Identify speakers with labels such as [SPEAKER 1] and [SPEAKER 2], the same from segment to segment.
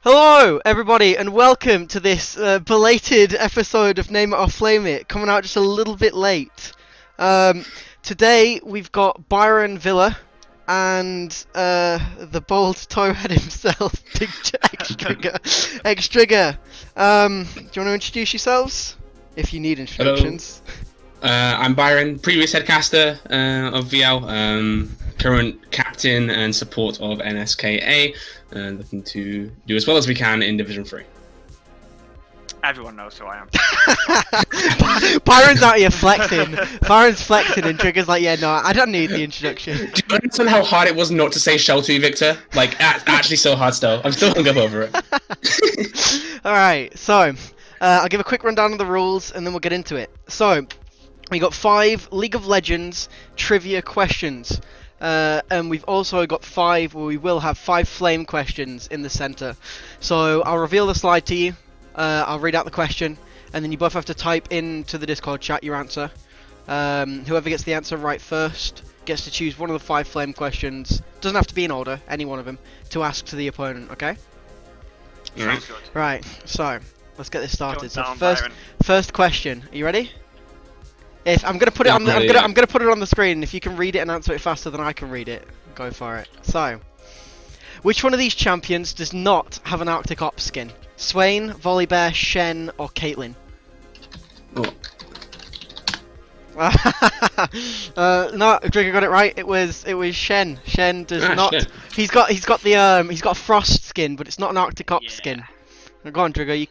[SPEAKER 1] Hello, everybody, and welcome to this belated episode of Name It or Flame It, coming out just a little bit late. Today we've got Byronvilla and the bold towhead himself, Big xDriger. xDriger. Do you want to introduce yourselves? If you need introductions.
[SPEAKER 2] Hello. I'm Byron, previous headcaster of VL, current captain and support of NSKA, and looking to do as well as we can in Division 3.
[SPEAKER 3] Everyone knows who I am.
[SPEAKER 1] Byron's out here flexing. Byron's flexing and Trigger's like, yeah, no, I don't need the introduction.
[SPEAKER 2] Do you understand how hard it was not to say shell to you, Victor? Like, actually so hard still. I'm still hung up over it.
[SPEAKER 1] Alright, so, I'll give a quick rundown of the rules and then we'll get into it. So, we got 5 League of Legends trivia questions. And we've also got we will have 5 flame questions in the center. So I'll reveal the slide to you, I'll read out the question, and then you both have to type into the Discord chat your answer. Whoever gets the answer right first gets to choose one of the 5 flame questions, doesn't have to be in order, any one of them, to ask to the opponent, okay?
[SPEAKER 3] Sounds good.
[SPEAKER 1] Right, so, let's get this started. So
[SPEAKER 3] Down,
[SPEAKER 1] first question, are you ready? If I'm gonna put it on the, I'm gonna put it on the screen. If you can read it and answer it faster than I can read it, go for it. So, which one of these champions does not have an Arctic Ops skin? Swain, Volibear, Shen, or Caitlyn?
[SPEAKER 2] Oh.
[SPEAKER 1] No, Drigger got it right. It was Shen. Shen does not.
[SPEAKER 2] Shit.
[SPEAKER 1] He's got a frost skin, but it's not an Arctic Ops skin. Now go on, Drigger. You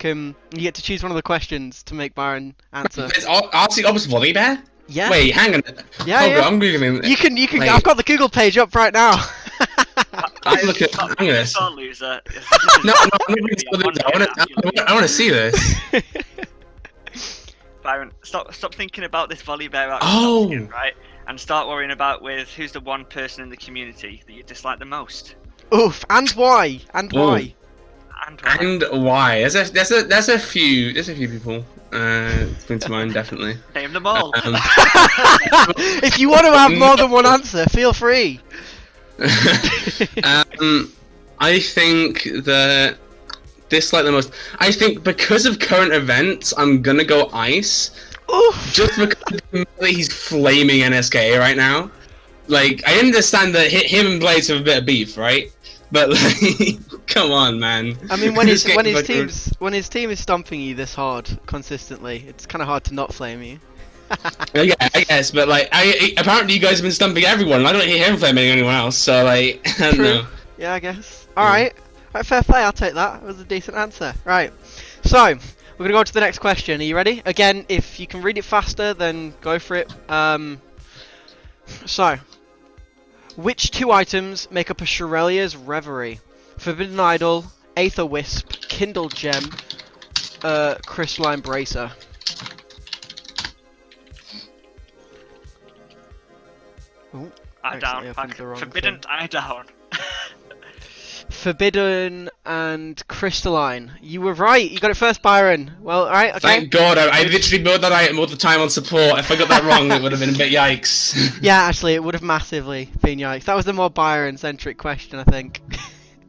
[SPEAKER 1] get to choose one of the questions to make Byron answer.
[SPEAKER 2] It's Arctic Ops Volibear?
[SPEAKER 1] Yeah.
[SPEAKER 2] Wait, hang on.
[SPEAKER 1] Yeah,
[SPEAKER 2] Hold
[SPEAKER 1] yeah.
[SPEAKER 2] on, I'm googling.
[SPEAKER 1] You can.
[SPEAKER 2] Wait.
[SPEAKER 1] I've got the Google page up right now.
[SPEAKER 2] I'm looking. I'm gonna.
[SPEAKER 3] Loser.
[SPEAKER 2] No, I want to see this.
[SPEAKER 3] Byron, stop thinking about this Volibear
[SPEAKER 2] Oh.
[SPEAKER 3] skin, right? And start worrying about who's the one person in the community that you dislike the most.
[SPEAKER 1] Oof. And why? And why?
[SPEAKER 3] And
[SPEAKER 2] And why? There's a few people. Coming to mind, definitely.
[SPEAKER 3] name them all.
[SPEAKER 1] If you want to have more than one answer, feel free.
[SPEAKER 2] I think that dislike the most. I think because of current events, I'm gonna go Ice.
[SPEAKER 1] Oof.
[SPEAKER 2] Just because he's flaming NSK right now. Like, I understand that him and Blades have a bit of beef, right? But like, come on, man.
[SPEAKER 1] I mean, when his
[SPEAKER 2] This
[SPEAKER 1] team is stomping you this hard consistently, it's kind of hard to not flame you.
[SPEAKER 2] Yeah, I guess, but like, apparently you guys have been stumping everyone. I don't hear him flaming anyone else, so like, I don't know.
[SPEAKER 1] Yeah, I guess. Alright. Right, fair play, I'll take that. That was a decent answer. Right. So, we're going to go on to the next question. Are you ready? Again, if you can read it faster, then go for it. So, which 2 items make up a Shirelia's Reverie? Forbidden Idol, Aether Wisp, Kindle Gem, Crystalline Bracer. Ooh,
[SPEAKER 3] I down.
[SPEAKER 1] accidentally opened the wrong
[SPEAKER 3] Forbidden.
[SPEAKER 1] thing.
[SPEAKER 3] I down.
[SPEAKER 1] Forbidden and Crystalline. You were right. You got it first, Byron. Well, alright, okay.
[SPEAKER 2] Thank God, I literally built that item all the time on support. If I got that wrong, it would have been a bit yikes.
[SPEAKER 1] Yeah, actually, it would have massively been yikes. That was the more Byron-centric question, I think.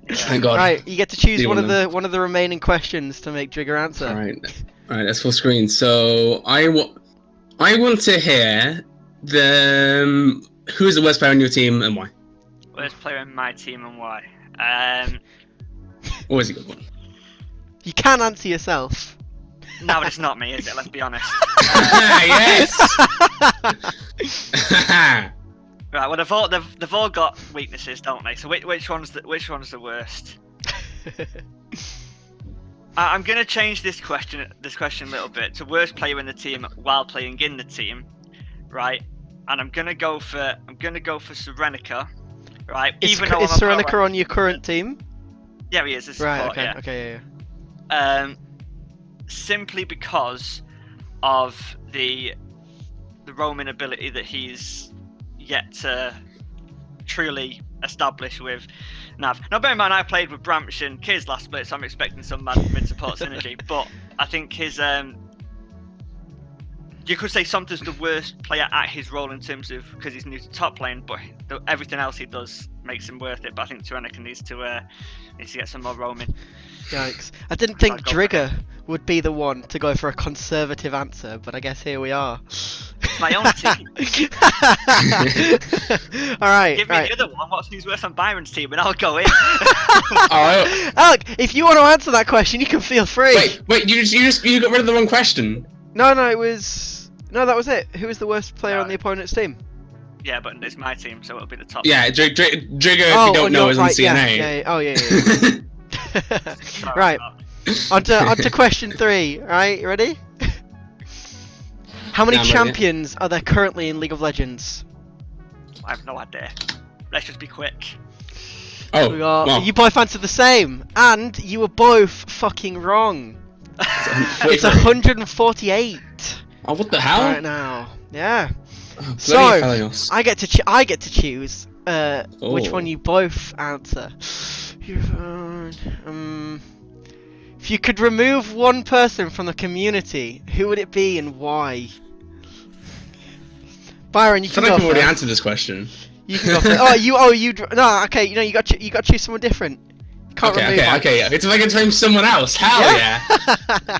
[SPEAKER 2] Thank God.
[SPEAKER 1] Right, you get to choose
[SPEAKER 2] Do
[SPEAKER 1] one
[SPEAKER 2] one
[SPEAKER 1] of the remaining questions to make Trigger answer.
[SPEAKER 2] Alright, that's full screen. So, I want to hear who's the worst player on your team and why?
[SPEAKER 3] Worst player in my team and why?
[SPEAKER 2] Always a good one.
[SPEAKER 1] You can answer yourself.
[SPEAKER 3] No, but it's not me, is it? Let's be honest.
[SPEAKER 2] Yes!
[SPEAKER 3] Right. Well, they've all got weaknesses, don't they? So which one's the worst? I'm gonna change this question a little bit to worst player in the team while playing in the team, right? And I'm gonna go for Serenica, right?
[SPEAKER 1] Is Serenica on your current team?
[SPEAKER 3] Yeah, he is. A support,
[SPEAKER 1] Right, okay,
[SPEAKER 3] yeah.
[SPEAKER 1] okay, yeah.
[SPEAKER 3] Simply because of the roaming ability that he's yet to truly establish with Nav. Now, bear in mind, I played with Bramsh and Kiz last split, so I'm expecting some mid support synergy. But I think his you could say Something's the worst player at his role in terms of because he's new to top lane, but everything else he does makes him worth it. But I think Tyrannica needs to get some more roaming.
[SPEAKER 1] Yikes. I didn't think
[SPEAKER 3] I'd go for
[SPEAKER 1] Drigger would be the one to go for a conservative answer, but I guess here we are.
[SPEAKER 3] It's my own team.
[SPEAKER 1] Alright,
[SPEAKER 3] Give me
[SPEAKER 1] right.
[SPEAKER 3] the other one. Who's worse on Byron's team, and I'll go in.
[SPEAKER 2] Oh,
[SPEAKER 1] Alec, if you want to answer that question, you can feel free.
[SPEAKER 2] wait, you got rid of the wrong question.
[SPEAKER 1] No, it was... No, that was it. Who was the worst player on the opponent's team?
[SPEAKER 3] Yeah, but it's my team, so it'll be the top.
[SPEAKER 2] Yeah, Drigger, if you don't know, is on CNA.
[SPEAKER 1] Yeah. Right. On to question 3. Right, you ready? How many
[SPEAKER 2] Yeah, I'm ready.
[SPEAKER 1] champions are there currently in League of Legends?
[SPEAKER 3] I have no idea. Let's just be quick.
[SPEAKER 2] Oh,
[SPEAKER 1] We got,
[SPEAKER 2] well,
[SPEAKER 1] you both answered the same, and you were both fucking wrong. It's 148
[SPEAKER 2] oh, what the hell?
[SPEAKER 1] right now. Yeah.
[SPEAKER 2] Oh, bloody
[SPEAKER 1] So
[SPEAKER 2] Helios.
[SPEAKER 1] I get to choose which
[SPEAKER 2] Oh.
[SPEAKER 1] one you both answer. If you could remove one person from the community, who would it be and why? Byron, you
[SPEAKER 2] I
[SPEAKER 1] can
[SPEAKER 2] feel
[SPEAKER 1] go
[SPEAKER 2] like I've already
[SPEAKER 1] first.
[SPEAKER 2] answered this question.
[SPEAKER 1] You can go first. No, okay, you got to choose someone different. You can't remove one.
[SPEAKER 2] Okay. It's like it's from someone else. Hell yeah.
[SPEAKER 1] Yeah.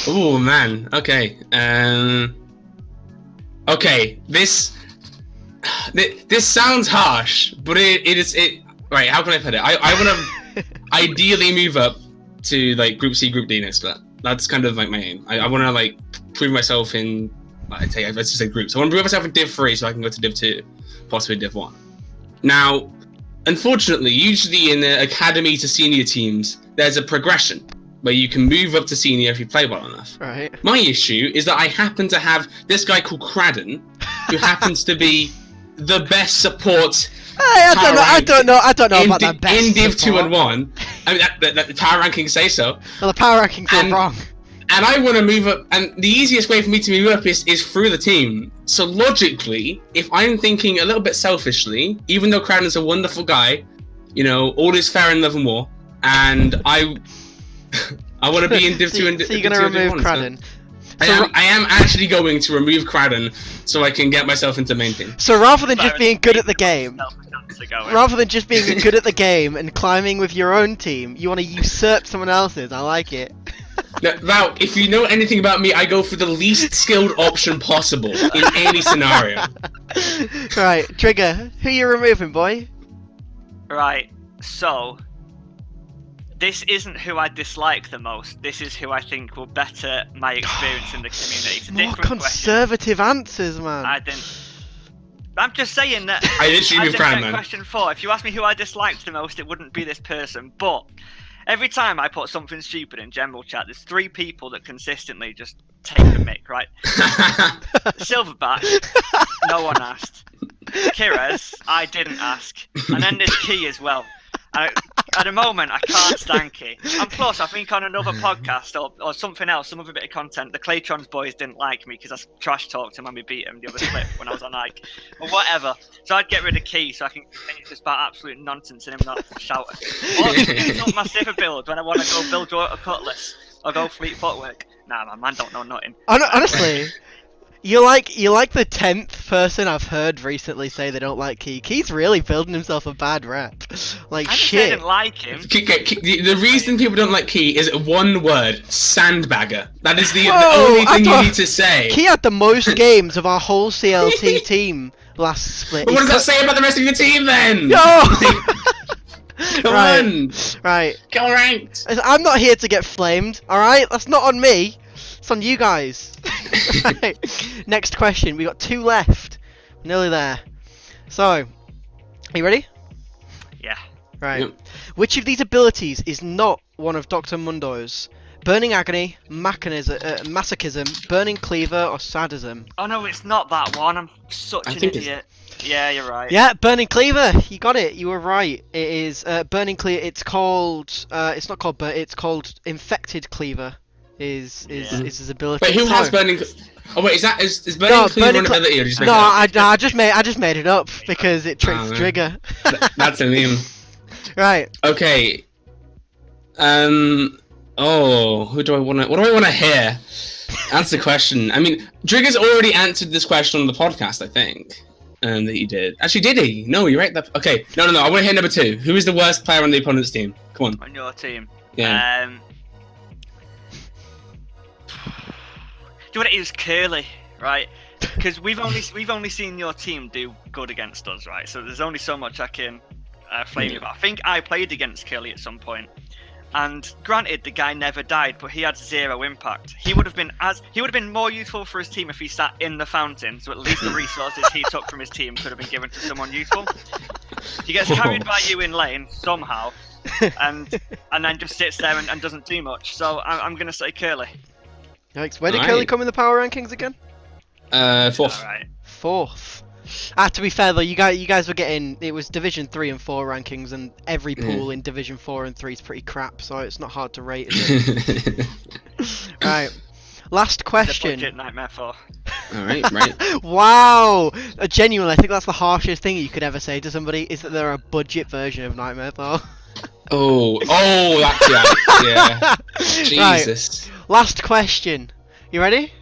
[SPEAKER 2] Oh man. Okay. Okay. This sounds harsh, but it is. Right. How can I put it? I want to ideally move up to like Group C, Group D next to that. That's kind of like my aim. I want to like prove myself in. Let's just say groups. I want to prove myself in Div 3 so I can go to Div 2, possibly Div 1. Now, unfortunately, usually in the academy to senior teams, there's a progression where you can move up to senior if you play well enough.
[SPEAKER 1] Right.
[SPEAKER 2] My issue is that I happen to have this guy called Cradden, who happens to be the best support.
[SPEAKER 1] I don't know about that best
[SPEAKER 2] in Div 2
[SPEAKER 1] support.
[SPEAKER 2] and 1. I mean, the power rankings say so.
[SPEAKER 1] Well, the power rankings are wrong.
[SPEAKER 2] And I want to move up, and the easiest way for me to move up is through the team. So logically, if I'm thinking a little bit selfishly, even though Cradden's a wonderful guy, you know, all is fair in love and war, and I want to be in Div 2 and Div 2
[SPEAKER 1] So you're going to remove Cradden.
[SPEAKER 2] I am actually going to remove Cradden so I can get myself into main team.
[SPEAKER 1] So rather than just being good at the game,
[SPEAKER 3] Going.
[SPEAKER 1] rather than just being good at the game and climbing with your own team, you want to usurp someone else's. I like it.
[SPEAKER 2] Now, if you know anything about me, I go for the least skilled option possible in any scenario.
[SPEAKER 1] Right, Trigger, who you removing, boy?
[SPEAKER 3] Right, so this isn't who I dislike the most. This is who I think will better my experience in the community. It's a
[SPEAKER 1] More
[SPEAKER 3] different
[SPEAKER 1] conservative answers, man.
[SPEAKER 3] question. I'm just saying that.
[SPEAKER 2] I literally moved
[SPEAKER 3] didn't
[SPEAKER 2] Cradden,
[SPEAKER 3] get
[SPEAKER 2] man.
[SPEAKER 3] question 4. If you ask me who I disliked the most, it wouldn't be this person. But every time I put something stupid in general chat, there's 3 people that consistently just take the mick, right? Silverback, no one asked. Kires, I didn't ask. And then there's Key as well. At the moment, I can't stand Key. I'm close, I think on another podcast or something else, some other bit of content, the Claytrons boys didn't like me because I trash talked him when we beat him the other split when I was on Ike. Or whatever. So I'd get rid of Key so I can continue to spout absolute nonsense and him not shouting. Or it's my safer build when I want to go build a cutlass or go fleet footwork. Nah, my man don't know nothing.
[SPEAKER 1] Honestly, you're like the 10th person I've heard recently say they don't like Key. Key's really building himself a bad rep. Like
[SPEAKER 3] I didn't say I
[SPEAKER 1] shit.
[SPEAKER 3] didn't like him.
[SPEAKER 2] The reason people don't like Key is one word: sandbagger. That is the
[SPEAKER 1] Whoa,
[SPEAKER 2] only
[SPEAKER 1] I
[SPEAKER 2] thing you
[SPEAKER 1] thought-
[SPEAKER 2] need to say.
[SPEAKER 1] Key had the most games of our whole CLT team last split.
[SPEAKER 2] But what does that say about the rest of your team then?
[SPEAKER 1] No!
[SPEAKER 2] Come
[SPEAKER 1] Right.
[SPEAKER 2] on,
[SPEAKER 1] Right.
[SPEAKER 2] go ranked.
[SPEAKER 1] I'm not here to get flamed, alright? That's not on me. It's on you guys. Right. Next question. We got 2 left. Nearly there. So, are you ready?
[SPEAKER 3] Yeah.
[SPEAKER 1] Right.
[SPEAKER 2] Yep.
[SPEAKER 1] Which of these abilities is not one of Dr. Mundo's? Burning Agony, Masochism, Burning Cleaver, or Sadism?
[SPEAKER 3] Oh no, it's not that one. I'm such
[SPEAKER 2] I
[SPEAKER 3] an
[SPEAKER 2] think it's-
[SPEAKER 3] idiot. Yeah, you're right.
[SPEAKER 1] Yeah, Burning Cleaver. You got it. You were right. It is Burning Cleaver. It's called. It's not called. It's called Infected Cleaver. Is his ability?
[SPEAKER 2] Wait, who
[SPEAKER 1] So-
[SPEAKER 2] has burning? Oh wait, is burning
[SPEAKER 1] No,
[SPEAKER 2] cleaver
[SPEAKER 1] Burning
[SPEAKER 2] an ability or just make
[SPEAKER 1] No,
[SPEAKER 2] it up?
[SPEAKER 1] I just made it up because it tricks
[SPEAKER 2] man.
[SPEAKER 1] Trigger.
[SPEAKER 2] That's a meme.
[SPEAKER 1] Right.
[SPEAKER 2] Okay. Oh, what do I want to hear? Answer the question. I mean, Trigger's already answered this question on the podcast, I think. That he did. Actually, did he? No, you're right. Okay. No. I want to hear number 2. Who is the worst player on the opponent's team? Come on.
[SPEAKER 3] On your team.
[SPEAKER 2] Yeah.
[SPEAKER 3] Do you know what it is, Curly, right? Because we've only seen your team do good against us, right? So there's only so much I can flame you about. I think I played against Curly at some point, and granted, the guy never died, but he had 0 impact. He would have been more useful for his team if he sat in the fountain. So at least the resources he took from his team could have been given to someone useful. He gets carried by you in lane somehow, and then just sits there and doesn't do much. So I'm gonna say Curly.
[SPEAKER 1] Yikes. Where did Curly come in the power rankings again?
[SPEAKER 2] 4th.
[SPEAKER 3] All right.
[SPEAKER 1] 4th. To be fair though, you guys were getting, it was Division 3 and 4 rankings, and every pool in Division 4 and 3 is pretty crap, so it's not hard to rate, is it? Right. Last question.
[SPEAKER 3] Budget Nightmare 4.
[SPEAKER 2] Right.
[SPEAKER 1] Wow! Genuinely, I think that's the harshest thing you could ever say to somebody, is that they're a budget version of Nightmare Thor.
[SPEAKER 2] That's yeah. Jesus.
[SPEAKER 1] Right. Last question. You ready?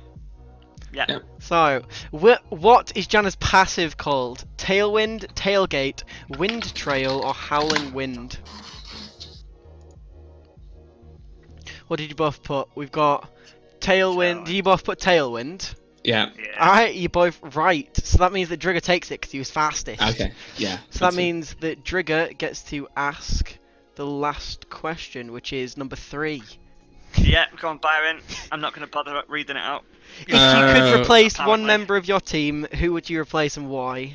[SPEAKER 3] Yeah.
[SPEAKER 2] Yep.
[SPEAKER 1] So, what is Janna's passive called? Tailwind, Tailgate, Wind Trail, or Howling Wind? What did you both put? We've got Tailwind. Did you both put Tailwind?
[SPEAKER 2] Yeah.
[SPEAKER 1] Alright, you're both right. So that means that Drigger takes it because he was fastest.
[SPEAKER 2] Okay. Yeah.
[SPEAKER 1] So that means that Drigger gets to ask the last question, which is number 3.
[SPEAKER 3] Yeah, go on, Byron. I'm not going to bother reading it out.
[SPEAKER 1] If you could replace
[SPEAKER 3] apparently.
[SPEAKER 1] one member of your team, who would you replace and why?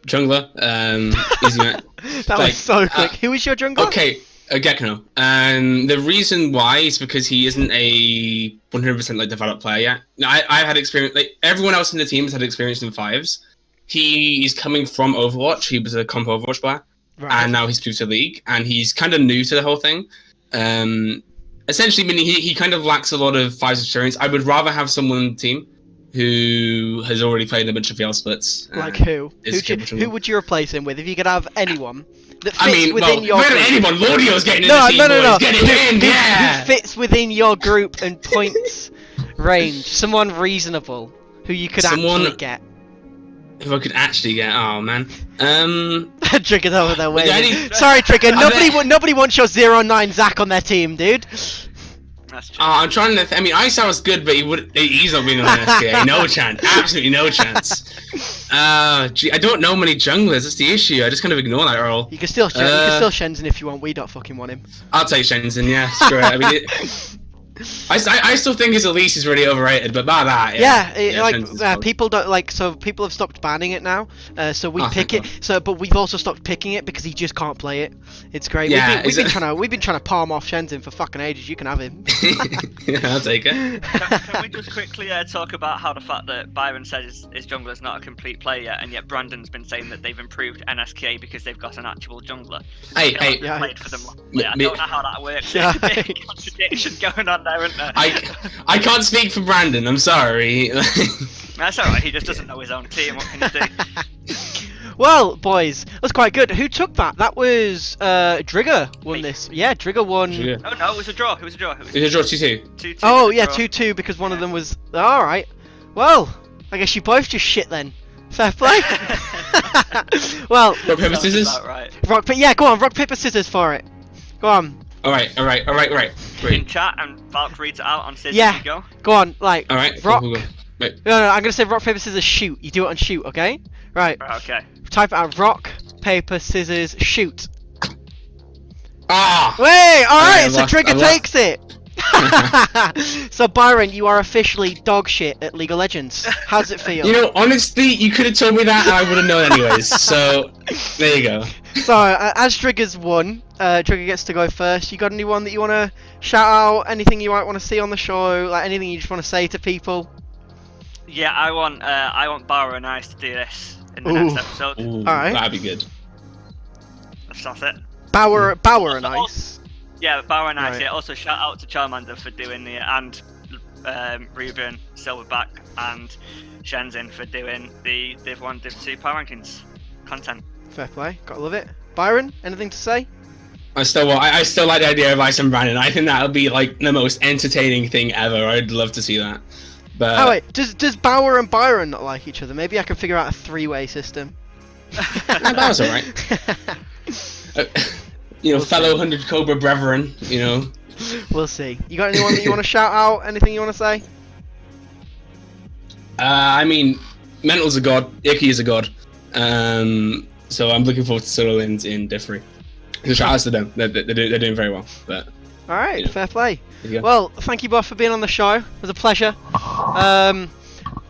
[SPEAKER 2] Jungler. Easy man.
[SPEAKER 1] That was so quick. Who is your jungler?
[SPEAKER 2] Okay. Gekno. And the reason why is because he isn't a 100% like developed player yet. I've had experience. Like everyone else in the team has had experience in 5s. He is coming from Overwatch. He was a comp Overwatch player, and now he's moved to League, and he's kind of new to the whole thing. Essentially, meaning he kind of lacks a lot of 5s experience. I would rather have someone on the team who has already played a bunch of VL splits.
[SPEAKER 1] Like who? Who would you replace him with if you could have anyone that fits within your group?
[SPEAKER 2] Anyone. Lordio's getting in the team, boys. Get him in, yeah!
[SPEAKER 1] Who fits within your group and points range? Someone reasonable who you could actually get.
[SPEAKER 2] Who I could actually get? Oh man.
[SPEAKER 1] Trigger's over there waiting. Sorry, Trigger. Nobody wants your 0-9 Zac on their team, dude.
[SPEAKER 3] That's true.
[SPEAKER 2] I'm trying to. I mean, Ice was good, but he's not being on SKA. No chance. Absolutely no chance. Gee, I don't know many junglers. That's the issue. I just kind of ignore that role.
[SPEAKER 1] You can still Shenzhen if you want. We don't fucking want him.
[SPEAKER 2] I'll take Shenzhen. Yeah, screw it. I mean, I still think his Elise is really overrated, but by that,
[SPEAKER 1] people don't like. So people have stopped banning it now. So we pick it. So, but we've also stopped picking it because he just can't play it. It's great.
[SPEAKER 2] Yeah,
[SPEAKER 1] we've been trying to palm off Shenzhen for fucking ages. You can have him.
[SPEAKER 2] Yeah, I'll take it.
[SPEAKER 3] Can we just quickly talk about how the fact that Byron says his jungler's not a complete player yet, and yet Brandon's been saying that they've improved NSK because they've got an actual jungler.
[SPEAKER 2] Hey,
[SPEAKER 3] played for them. I don't know how that works.
[SPEAKER 1] Yeah.
[SPEAKER 3] There's a big contradiction going on there, isn't there?
[SPEAKER 2] I can't speak for Brandon. I'm sorry.
[SPEAKER 3] That's alright. He just doesn't know his own team. What can you do?
[SPEAKER 1] Well, boys, that's quite good. Who took that? That was Drigger won this. Yeah, Drigger won.
[SPEAKER 3] Oh no, it was a draw. It was a draw.
[SPEAKER 2] It was a draw 2-2.
[SPEAKER 3] 2-2.
[SPEAKER 1] Oh yeah, 2-2 because one of them was. All right. Well, I guess you both just shit then. Fair play. Well.
[SPEAKER 2] Rock paper scissors.
[SPEAKER 3] Right.
[SPEAKER 1] Yeah, go on. Rock paper scissors for it. Go on.
[SPEAKER 2] All right.
[SPEAKER 3] In chat and Valk reads it out on scissors.
[SPEAKER 1] Yeah.
[SPEAKER 3] You go.
[SPEAKER 1] Go on. Like.
[SPEAKER 2] All right.
[SPEAKER 1] Rock.
[SPEAKER 2] Go. Wait.
[SPEAKER 1] No, I'm gonna say rock paper scissors shoot. You do it on shoot, okay? Right.
[SPEAKER 3] Okay.
[SPEAKER 1] Type it out. Rock paper scissors shoot.
[SPEAKER 2] Ah.
[SPEAKER 1] Wait. All right. So
[SPEAKER 2] lost,
[SPEAKER 1] Trigger takes it. So Byron, you are officially dog shit at League of Legends. How's it feel?
[SPEAKER 2] You know, honestly, you could have told me that, and I would have known anyways. So there you go.
[SPEAKER 1] So as Trigger's won, Trigger gets to go first. You got anyone that you want to shout out? Anything you might want to see on the show? Like anything you just want to say to people?
[SPEAKER 3] Yeah, I want Bauer and Ice to do this in the next episode.
[SPEAKER 2] Ooh,
[SPEAKER 1] alright.
[SPEAKER 2] That'd be good.
[SPEAKER 3] That's it.
[SPEAKER 1] Bauer and Ice.
[SPEAKER 3] Yeah, Bauer and Ice.
[SPEAKER 1] Right.
[SPEAKER 3] Yeah. Also, shout out to Charmander for doing the and Ruben, Silverback, and Shenzhen for doing the Div 1, Div 2 power rankings content.
[SPEAKER 1] Fair play. Gotta love it. Byron, anything to say?
[SPEAKER 2] I still like the idea of Ice and Brandon. I think that'll be like the most entertaining thing ever. I'd love to see that. But
[SPEAKER 1] Oh wait, does Bauer and Byron not like each other? Maybe I can figure out a 3-way system.
[SPEAKER 2] that was alright. You know, fellow 100 Cobra brethren. You know,
[SPEAKER 1] We'll see. You got anyone that you want to shout out? Anything you want to say?
[SPEAKER 2] I mean, Mental's a god. Icky is a god. So I'm looking forward to solo wins in Div 3. So shout outs to them. They're doing very well. But
[SPEAKER 1] All right,
[SPEAKER 2] you know.
[SPEAKER 1] fair play.
[SPEAKER 2] There you go.
[SPEAKER 1] Well, thank you both for being on the show. It was a pleasure.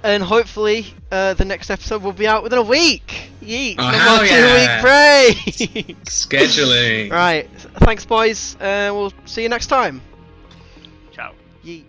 [SPEAKER 1] And hopefully the next episode will be out within a week. Yeet.
[SPEAKER 2] Oh,
[SPEAKER 1] No
[SPEAKER 2] hell
[SPEAKER 1] more
[SPEAKER 2] yeah.
[SPEAKER 1] 2-week break.
[SPEAKER 2] Scheduling.
[SPEAKER 1] Right. Thanks, boys. We'll see you next time.
[SPEAKER 3] Ciao.
[SPEAKER 1] Yeet.